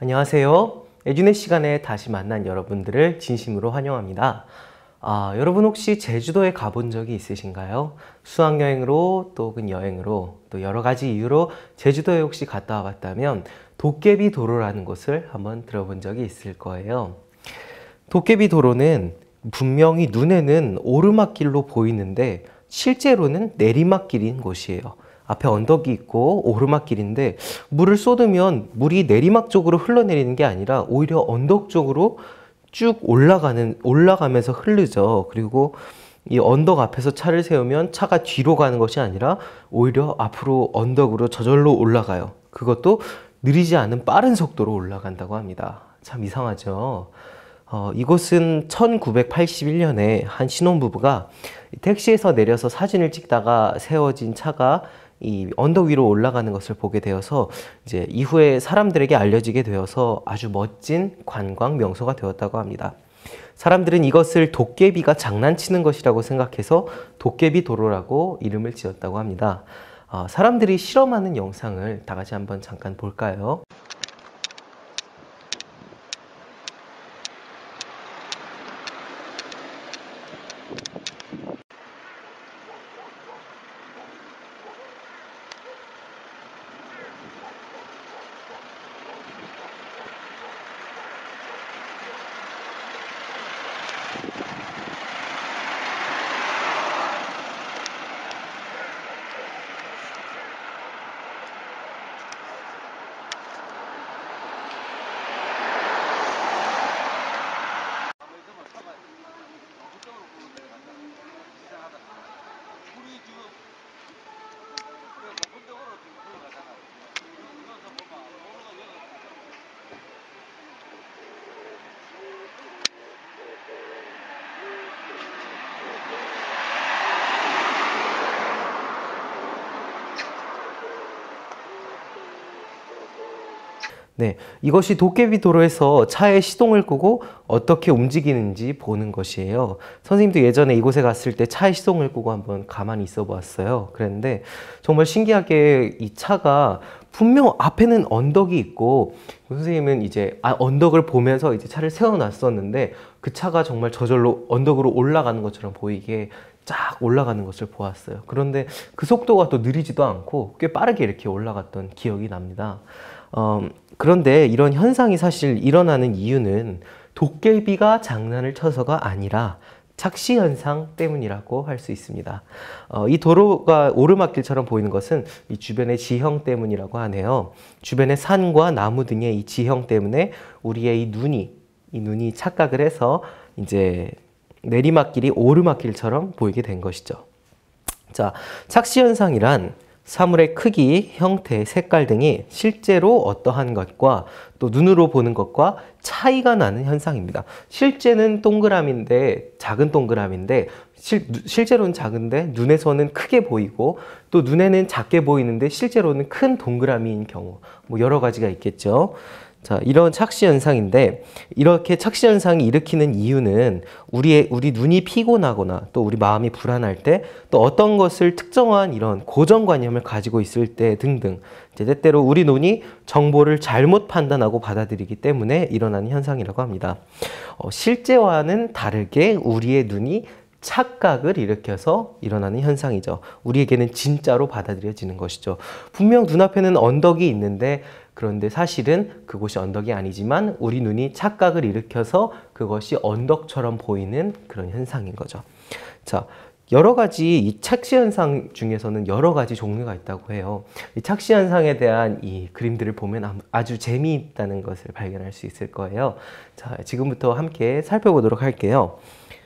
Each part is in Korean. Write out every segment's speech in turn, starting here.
안녕하세요. 에듀넷 시간에 다시 만난 여러분들을 진심으로 환영합니다. 여러분 혹시 제주도에 가본 적이 있으신가요? 수학여행으로 또 혹은 여행으로 또 여러 가지 이유로 제주도에 혹시 갔다 와봤다면 도깨비 도로라는 곳을 한번 들어본 적이 있을 거예요. 도깨비 도로는 분명히 눈에는 오르막길로 보이는데 실제로는 내리막길인 곳이에요. 앞에 언덕이 있고 오르막길인데 물을 쏟으면 물이 내리막 쪽으로 흘러내리는 게 아니라 오히려 언덕 쪽으로 쭉 올라가면서 흐르죠. 그리고 이 언덕 앞에서 차를 세우면 차가 뒤로 가는 것이 아니라 오히려 앞으로 언덕으로 저절로 올라가요. 그것도 느리지 않은 빠른 속도로 올라간다고 합니다. 참 이상하죠. 이곳은 1981년에 한 신혼부부가 택시에서 내려서 사진을 찍다가 세워진 차가 이 언덕 위로 올라가는 것을 보게 되어서 이제 이후에 사람들에게 알려지게 되어서 아주 멋진 관광 명소가 되었다고 합니다. 사람들은 이것을 도깨비가 장난치는 것이라고 생각해서 도깨비 도로라고 이름을 지었다고 합니다. 사람들이 실험하는 영상을 다 같이 한번 잠깐 볼까요? 네, 이것이 도깨비 도로에서 차의 시동을 끄고 어떻게 움직이는지 보는 것이에요. 선생님도 예전에 이곳에 갔을 때 차의 시동을 끄고 한번 가만히 있어 보았어요. 그랬는데 정말 신기하게 이 차가 분명 앞에는 언덕이 있고 선생님은 이제 언덕을 보면서 이제 차를 세워놨었는데 그 차가 정말 저절로 언덕으로 올라가는 것처럼 보이게 쫙 올라가는 것을 보았어요. 그런데 그 속도가 또 느리지도 않고 꽤 빠르게 이렇게 올라갔던 기억이 납니다. 그런데 이런 현상이 사실 일어나는 이유는 도깨비가 장난을 쳐서가 아니라 착시 현상 때문이라고 할 수 있습니다. 이 도로가 오르막길처럼 보이는 것은 이 주변의 지형 때문이라고 하네요. 주변의 산과 나무 등의 이 지형 때문에 우리의 이 눈이 착각을 해서 이제 내리막길이 오르막길처럼 보이게 된 것이죠. 자, 착시 현상이란 사물의 크기, 형태, 색깔 등이 실제로 어떠한 것과 또 눈으로 보는 것과 차이가 나는 현상입니다. 실제는 동그라미인데 작은 동그라미인데 실제로는 작은데 눈에서는 크게 보이고 또 눈에는 작게 보이는데 실제로는 큰 동그라미인 경우 뭐 여러 가지가 있겠죠. 자, 이런 착시 현상인데 이렇게 착시 현상이 일으키는 이유는 우리 눈이 피곤하거나 또 우리 마음이 불안할 때 또 어떤 것을 특정한 이런 고정관념을 가지고 있을 때 등등 이제 때때로 우리 눈이 정보를 잘못 판단하고 받아들이기 때문에 일어나는 현상이라고 합니다. 실제와는 다르게 우리의 눈이 착각을 일으켜서 일어나는 현상이죠. 우리에게는 진짜로 받아들여지는 것이죠. 분명 눈앞에는 언덕이 있는데 그런데 사실은 그곳이 언덕이 아니지만 우리 눈이 착각을 일으켜서 그것이 언덕처럼 보이는 그런 현상인 거죠. 자, 여러 가지 이 착시 현상 중에서는 여러 가지 종류가 있다고 해요. 이 착시 현상에 대한 이 그림들을 보면 아주 재미있다는 것을 발견할 수 있을 거예요. 자, 지금부터 함께 살펴보도록 할게요.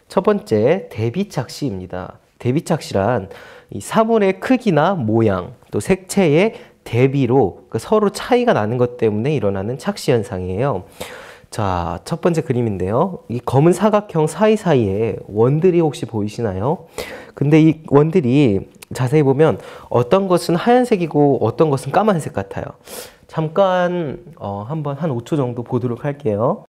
첫 번째, 대비착시입니다. 대비착시란 이 사물의 크기나 모양, 또 색채의 대비로 서로 차이가 나는 것 때문에 일어나는 착시 현상이에요. 자, 첫 번째 그림인데요. 이 검은 사각형 사이사이에 원들이 혹시 보이시나요? 근데 이 원들이 자세히 보면 어떤 것은 하얀색이고 어떤 것은 까만색 같아요. 잠깐 한번 한 5초 정도 보도록 할게요.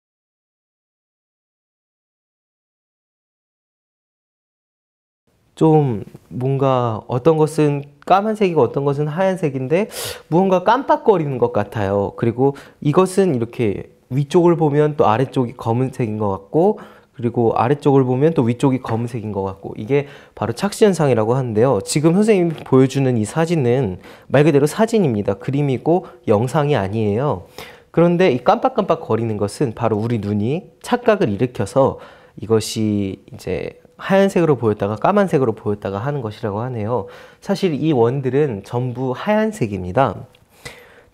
좀 뭔가 어떤 것은 까만색이고 어떤 것은 하얀색인데 무언가 깜빡거리는 것 같아요. 그리고 이것은 이렇게 위쪽을 보면 또 아래쪽이 검은색인 것 같고, 그리고 아래쪽을 보면 또 위쪽이 검은색인 것 같고, 이게 바로 착시 현상이라고 하는데요. 지금 선생님이 보여주는 이 사진은 말 그대로 사진입니다. 그림이고 영상이 아니에요. 그런데 이 깜빡깜빡 거리는 것은 바로 우리 눈이 착각을 일으켜서 이것이 이제 하얀색으로 보였다가 까만색으로 보였다가 하는 것이라고 하네요. 사실 이 원들은 전부 하얀색입니다.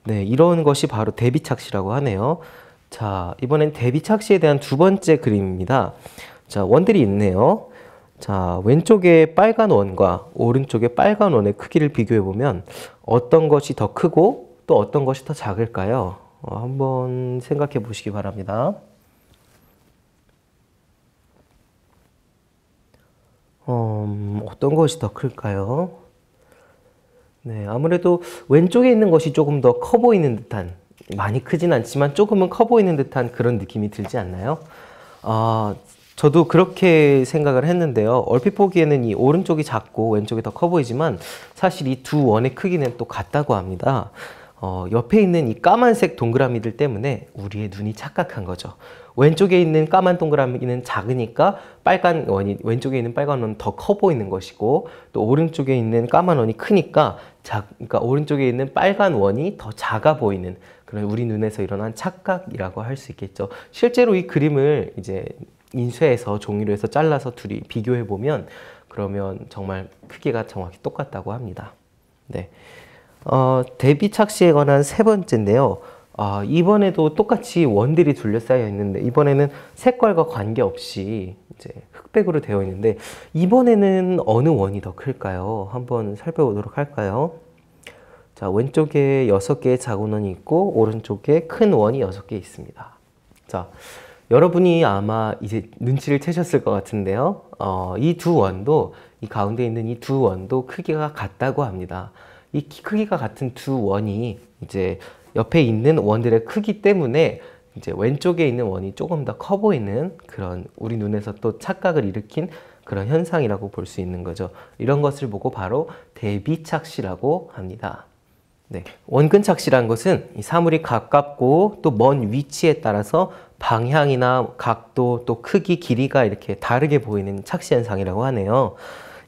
네, 이런 것이 바로 대비착시라고 하네요. 자, 이번엔 대비착시에 대한 두 번째 그림입니다. 자, 원들이 있네요. 자, 왼쪽에 빨간 원과 오른쪽에 빨간 원의 크기를 비교해 보면 어떤 것이 더 크고 또 어떤 것이 더 작을까요? 한번 생각해 보시기 바랍니다. 어떤 것이 더 클까요? 네, 아무래도 왼쪽에 있는 것이 조금 더 커 보이는 듯한, 많이 크진 않지만 조금은 커 보이는 듯한 그런 느낌이 들지 않나요? 저도 그렇게 생각을 했는데요. 얼핏 보기에는 이 오른쪽이 작고 왼쪽이 더 커 보이지만 사실 이 두 원의 크기는 또 같다고 합니다. 옆에 있는 이 까만색 동그라미들 때문에 우리의 눈이 착각한 거죠. 왼쪽에 있는 까만 동그라미는 작으니까 빨간 원이, 왼쪽에 있는 빨간 원은 더 커 보이는 것이고, 또 오른쪽에 있는 까만 원이 크니까 그러니까 오른쪽에 있는 빨간 원이 더 작아 보이는 그런 우리 눈에서 일어난 착각이라고 할 수 있겠죠. 실제로 이 그림을 이제 인쇄해서 종이로 해서 잘라서 둘이 비교해 보면 그러면 정말 크기가 정확히 똑같다고 합니다. 네. 대비착시에 관한 세 번째인데요. 이번에도 똑같이 원들이 둘러싸여 있는데 이번에는 색깔과 관계없이 이제 흑백으로 되어 있는데 이번에는 어느 원이 더 클까요? 한번 살펴보도록 할까요? 자, 왼쪽에 6개의 작은 원이 있고 오른쪽에 큰 원이 6개 있습니다. 자, 여러분이 아마 이제 눈치를 채셨을 것 같은데요. 이 두 원도, 이 가운데 있는 이 두 원도 크기가 같다고 합니다. 이 크기가 같은 두 원이 이제 옆에 있는 원들의 크기 때문에 이제 왼쪽에 있는 원이 조금 더 커 보이는 그런 우리 눈에서 또 착각을 일으킨 그런 현상이라고 볼 수 있는 거죠. 이런 것을 보고 바로 대비착시라고 합니다. 네, 원근착시란 것은 이 사물이 가깝고 또 먼 위치에 따라서 방향이나 각도 또 크기, 길이가 이렇게 다르게 보이는 착시 현상이라고 하네요.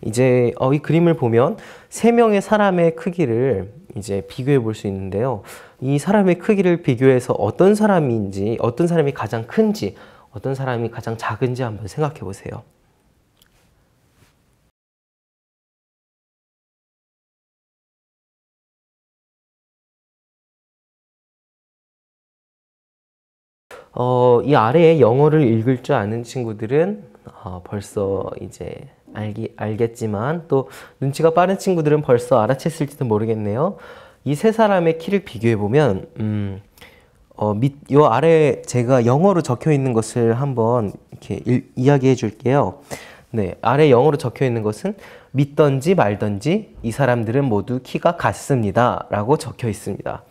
이제 이 그림을 보면 세 명의 사람의 크기를 이제 비교해 볼 수 있는데요. 이 사람의 크기를 비교해서 어떤 사람인지, 어떤 사람이 가장 큰지, 어떤 사람이 가장 작은지 한번 생각해 보세요. 이 아래에 영어를 읽을 줄 아는 친구들은 벌써 이제 알겠지만 또 눈치가 빠른 친구들은 벌써 알아챘을지도 모르겠네요. 이 세 사람의 키를 비교해 보면 요 아래 제가 영어로 적혀 있는 것을 한번 이렇게 이야기해 줄게요. 네, 아래 영어로 적혀 있는 것은 믿던지 말던지 이 사람들은 모두 키가 같습니다 라고 적혀 있습니다.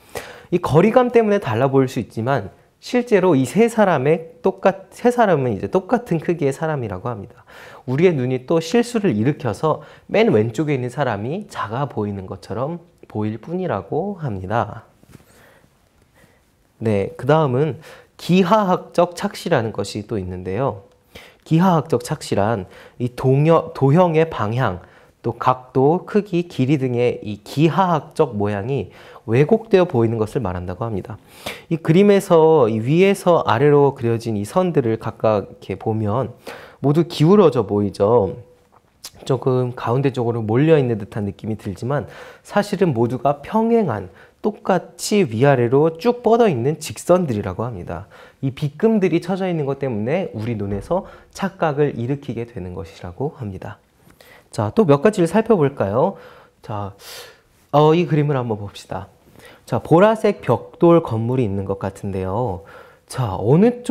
이 거리감 때문에 달라 보일 수 있지만 실제로 이 세 사람은 이제 똑같은 크기의 사람이라고 합니다. 우리의 눈이 또 실수를 일으켜서 맨 왼쪽에 있는 사람이 작아 보이는 것처럼 보일 뿐이라고 합니다. 네, 그 다음은 기하학적 착시라는 것이 또 있는데요. 기하학적 착시란 이 도형의 방향, 또 각도, 크기, 길이 등의 이 기하학적 모양이 왜곡되어 보이는 것을 말한다고 합니다. 이 그림에서 이 위에서 아래로 그려진 이 선들을 각각 이렇게 보면 모두 기울어져 보이죠. 조금 가운데 쪽으로 몰려 있는 듯한 느낌이 들지만 사실은 모두가 평행한 똑같이 위아래로 쭉 뻗어 있는 직선들이라고 합니다. 이 빗금들이 쳐져 있는 것 때문에 우리 눈에서 착각을 일으키게 되는 것이라고 합니다. 자, 또 몇 가지를 살펴볼까요? 자, 이 그림을 한번 봅시다. 자, 보라색 벽돌 건물이 있는 것 같은데요. 자, 어느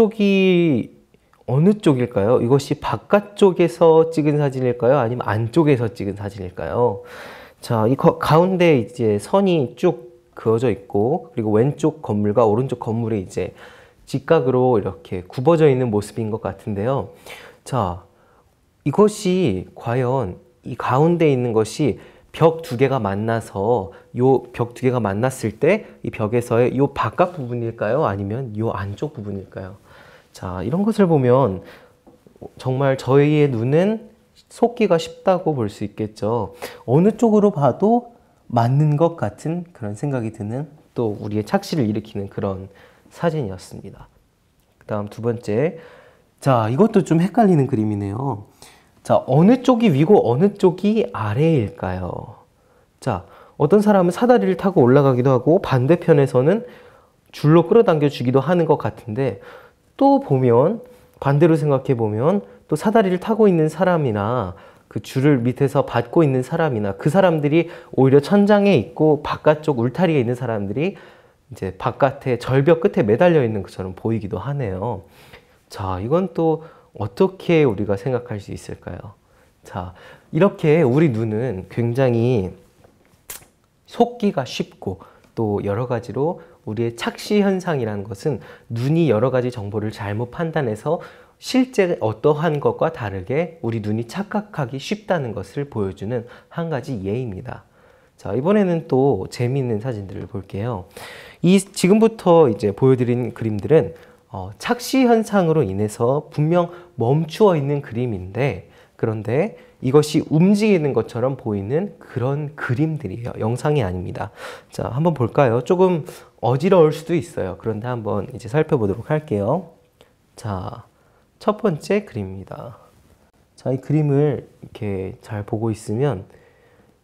쪽일까요? 이것이 바깥쪽에서 찍은 사진일까요? 아니면 안쪽에서 찍은 사진일까요? 자, 이 가운데 이제 선이 쭉 그어져 있고, 그리고 왼쪽 건물과 오른쪽 건물이 이제 직각으로 이렇게 굽어져 있는 모습인 것 같은데요. 자, 이것이 과연 이 가운데 있는 것이 벽 두 개가 만나서 요 벽 두 개가 만났을 때 이 벽에서의 요 바깥 부분일까요? 아니면 요 안쪽 부분일까요? 자, 이런 것을 보면 정말 저희의 눈은 속기가 쉽다고 볼 수 있겠죠. 어느 쪽으로 봐도 맞는 것 같은 그런 생각이 드는, 또 우리의 착시를 일으키는 그런 사진이었습니다. 그 다음 두 번째. 자, 이것도 좀 헷갈리는 그림이네요. 자, 어느 쪽이 위고 어느 쪽이 아래일까요? 자, 어떤 사람은 사다리를 타고 올라가기도 하고 반대편에서는 줄로 끌어당겨 주기도 하는 것 같은데, 또 보면 반대로 생각해 보면 또 사다리를 타고 있는 사람이나 그 줄을 밑에서 받고 있는 사람이나 그 사람들이 오히려 천장에 있고 바깥쪽 울타리에 있는 사람들이 이제 바깥에 절벽 끝에 매달려 있는 것처럼 보이기도 하네요. 자, 이건 또 어떻게 우리가 생각할 수 있을까요? 자, 이렇게 우리 눈은 굉장히 속기가 쉽고 또 여러 가지로 우리의 착시 현상이라는 것은 눈이 여러 가지 정보를 잘못 판단해서 실제 어떠한 것과 다르게 우리 눈이 착각하기 쉽다는 것을 보여주는 한 가지 예입니다. 자, 이번에는 또 재미있는 사진들을 볼게요. 지금부터 이제 보여드린 그림들은 착시 현상으로 인해서 분명 멈추어 있는 그림인데, 그런데 이것이 움직이는 것처럼 보이는 그런 그림들이에요. 영상이 아닙니다. 자, 한번 볼까요? 조금 어지러울 수도 있어요. 그런데 한번 이제 살펴보도록 할게요. 자, 첫 번째 그림입니다. 자, 이 그림을 이렇게 잘 보고 있으면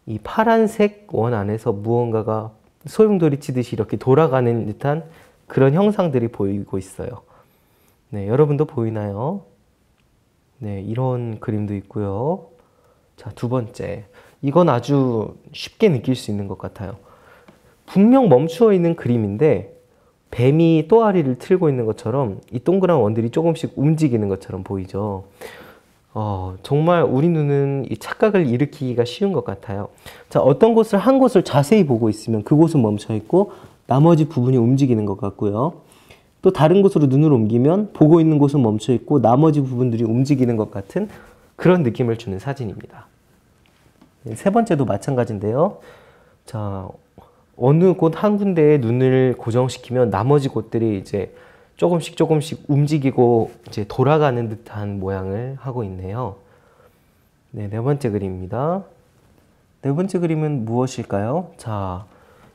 이 파란색 원 안에서 무언가가 소용돌이 치듯이 이렇게 돌아가는 듯한 그런 형상들이 보이고 있어요. 네, 여러분도 보이나요? 네, 이런 그림도 있고요. 자, 두 번째. 이건 아주 쉽게 느낄 수 있는 것 같아요. 분명 멈추어 있는 그림인데 뱀이 또아리를 틀고 있는 것처럼 이 동그란 원들이 조금씩 움직이는 것처럼 보이죠. 정말 우리 눈은 이 착각을 일으키기가 쉬운 것 같아요. 자, 어떤 곳을 한 곳을 자세히 보고 있으면 그곳은 멈춰 있고 나머지 부분이 움직이는 것 같고요. 또 다른 곳으로 눈을 옮기면 보고 있는 곳은 멈춰 있고 나머지 부분들이 움직이는 것 같은 그런 느낌을 주는 사진입니다. 세 번째도 마찬가지인데요. 자, 어느 곳 한 군데에 눈을 고정시키면 나머지 곳들이 이제 조금씩 움직이고 이제 돌아가는 듯한 모양을 하고 있네요. 네, 네 번째 그림입니다. 네 번째 그림은 무엇일까요? 자,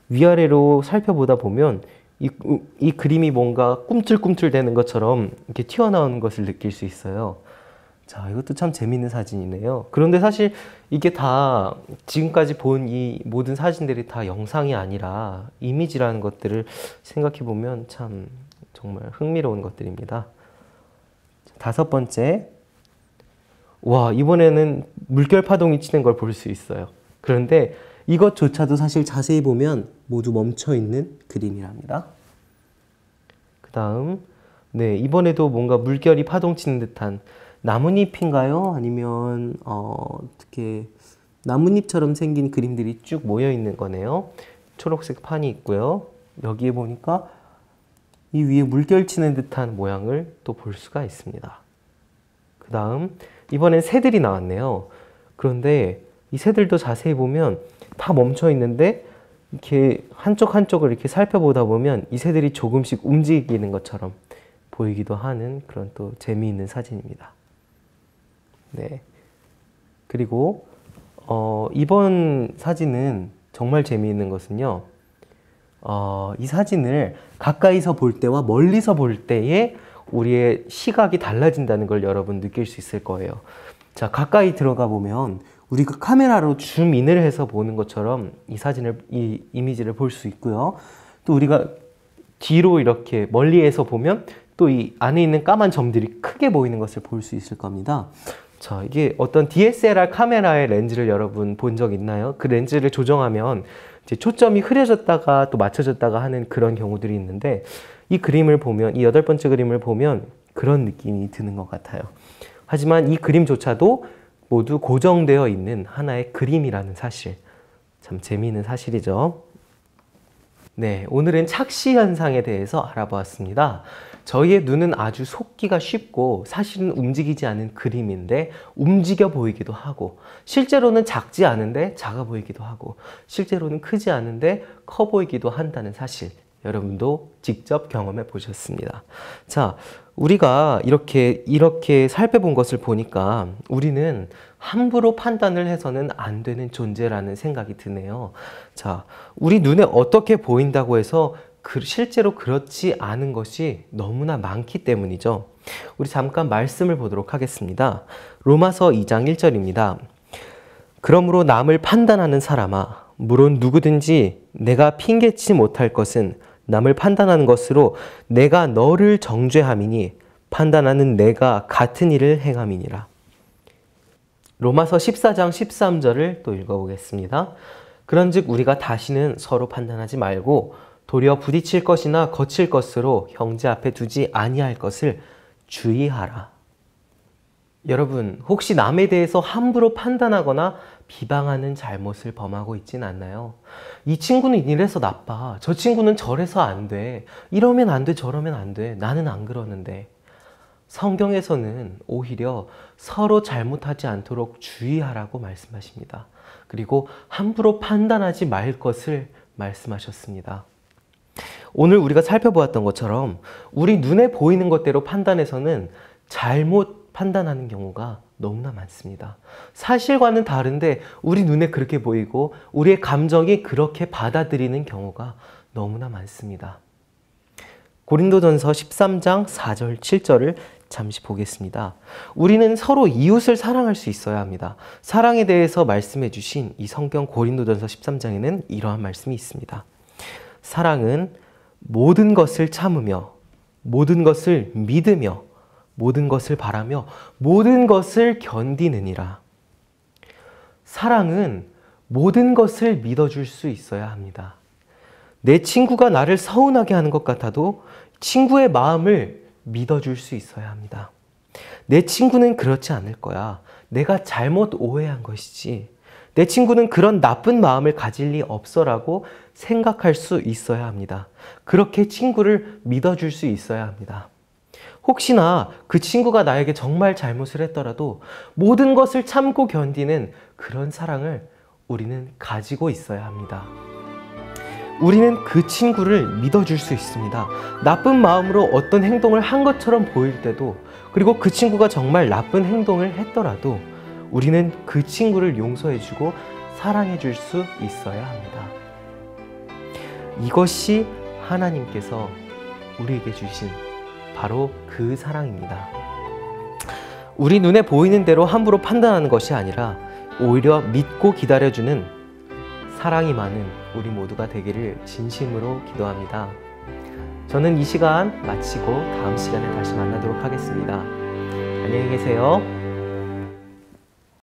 위아래로 살펴보다 보면 이 그림이 뭔가 꿈틀꿈틀 되는 것처럼 이렇게 튀어나오는 것을 느낄 수 있어요. 자, 이것도 참 재밌는 사진이네요. 그런데 사실 이게 다 지금까지 본 이 모든 사진들이 다 영상이 아니라 이미지라는 것들을 생각해 보면 참 정말 흥미로운 것들입니다. 다섯 번째. 와, 이번에는 물결 파동이 치는 걸 볼 수 있어요. 그런데 이것조차도 사실 자세히 보면 모두 멈춰 있는 그림이랍니다. 그 다음, 네, 이번에도 뭔가 물결이 파동치는 듯한 나뭇잎인가요? 아니면 어떻게 나뭇잎처럼 생긴 그림들이 쭉 모여 있는 거네요. 초록색 판이 있고요. 여기에 보니까 이 위에 물결 치는 듯한 모양을 또 볼 수가 있습니다. 그 다음, 이번엔 새들이 나왔네요. 그런데 이 새들도 자세히 보면 다 멈춰 있는데 이렇게 한쪽을 이렇게 살펴보다 보면 이 새들이 조금씩 움직이는 것처럼 보이기도 하는 그런 또 재미있는 사진입니다. 네. 그리고 이번 사진은 정말 재미있는 것은요. 이 사진을 가까이서 볼 때와 멀리서 볼 때의 우리의 시각이 달라진다는 걸 여러분 느낄 수 있을 거예요. 자, 가까이 들어가 보면 우리가 카메라로 줌인을 해서 보는 것처럼 이 이미지를 볼 수 있고요. 또 우리가 뒤로 이렇게 멀리에서 보면 또 이 안에 있는 까만 점들이 크게 보이는 것을 볼 수 있을 겁니다. 자, 이게 어떤 DSLR 카메라의 렌즈를 여러분 본 적 있나요? 그 렌즈를 조정하면 이제 초점이 흐려졌다가 또 맞춰졌다가 하는 그런 경우들이 있는데, 이 그림을 보면, 이 여덟 번째 그림을 보면 그런 느낌이 드는 것 같아요. 하지만 이 그림조차도 모두 고정되어 있는 하나의 그림이라는 사실, 참 재미있는 사실이죠. 네, 오늘은 착시 현상에 대해서 알아보았습니다. 저희의 눈은 아주 속기가 쉽고 사실은 움직이지 않은 그림인데 움직여 보이기도 하고, 실제로는 작지 않은데 작아 보이기도 하고, 실제로는 크지 않은데 커 보이기도 한다는 사실, 여러분도 직접 경험해 보셨습니다. 자, 우리가 이렇게 살펴본 것을 보니까 우리는 함부로 판단을 해서는 안 되는 존재라는 생각이 드네요. 자, 우리 눈에 어떻게 보인다고 해서 실제로 그렇지 않은 것이 너무나 많기 때문이죠. 우리 잠깐 말씀을 보도록 하겠습니다. 로마서 2장 1절입니다. 그러므로 남을 판단하는 사람아, 물론 누구든지 내가 핑계치 못할 것은 남을 판단하는 것으로 내가 너를 정죄함이니 판단하는 내가 같은 일을 행함이니라. 로마서 14장 13절을 또 읽어보겠습니다. 그런즉 우리가 다시는 서로 판단하지 말고 도리어 부딪힐 것이나 거칠 것으로 형제 앞에 두지 아니할 것을 주의하라. 여러분, 혹시 남에 대해서 함부로 판단하거나 비방하는 잘못을 범하고 있진 않나요? 이 친구는 이래서 나빠. 저 친구는 저래서 안 돼. 이러면 안 돼. 저러면 안 돼. 나는 안 그러는데. 성경에서는 오히려 서로 잘못하지 않도록 주의하라고 말씀하십니다. 그리고 함부로 판단하지 말 것을 말씀하셨습니다. 오늘 우리가 살펴보았던 것처럼 우리 눈에 보이는 것대로 판단해서는 잘못 판단하는 경우가 너무나 많습니다. 사실과는 다른데 우리 눈에 그렇게 보이고 우리의 감정이 그렇게 받아들이는 경우가 너무나 많습니다. 고린도전서 13장 4절 7절을 잠시 보겠습니다. 우리는 서로 이웃을 사랑할 수 있어야 합니다. 사랑에 대해서 말씀해 주신 이 성경 고린도전서 13장에는 이러한 말씀이 있습니다. 사랑은 모든 것을 참으며 모든 것을 믿으며 모든 것을 바라며 모든 것을 견디느니라. 사랑은 모든 것을 믿어줄 수 있어야 합니다. 내 친구가 나를 서운하게 하는 것 같아도 친구의 마음을 믿어줄 수 있어야 합니다. 내 친구는 그렇지 않을 거야. 내가 잘못 오해한 것이지. 내 친구는 그런 나쁜 마음을 가질 리 없어라고 생각할 수 있어야 합니다. 그렇게 친구를 믿어줄 수 있어야 합니다. 혹시나 그 친구가 나에게 정말 잘못을 했더라도 모든 것을 참고 견디는 그런 사랑을 우리는 가지고 있어야 합니다. 우리는 그 친구를 믿어줄 수 있습니다. 나쁜 마음으로 어떤 행동을 한 것처럼 보일 때도, 그리고 그 친구가 정말 나쁜 행동을 했더라도 우리는 그 친구를 용서해주고 사랑해줄 수 있어야 합니다. 이것이 하나님께서 우리에게 주신 바로 그 사랑입니다. 우리 눈에 보이는 대로 함부로 판단하는 것이 아니라 오히려 믿고 기다려주는 사랑이 많은 우리 모두가 되기를 진심으로 기도합니다. 저는 이 시간 마치고 다음 시간에 다시 만나도록 하겠습니다. 안녕히 계세요.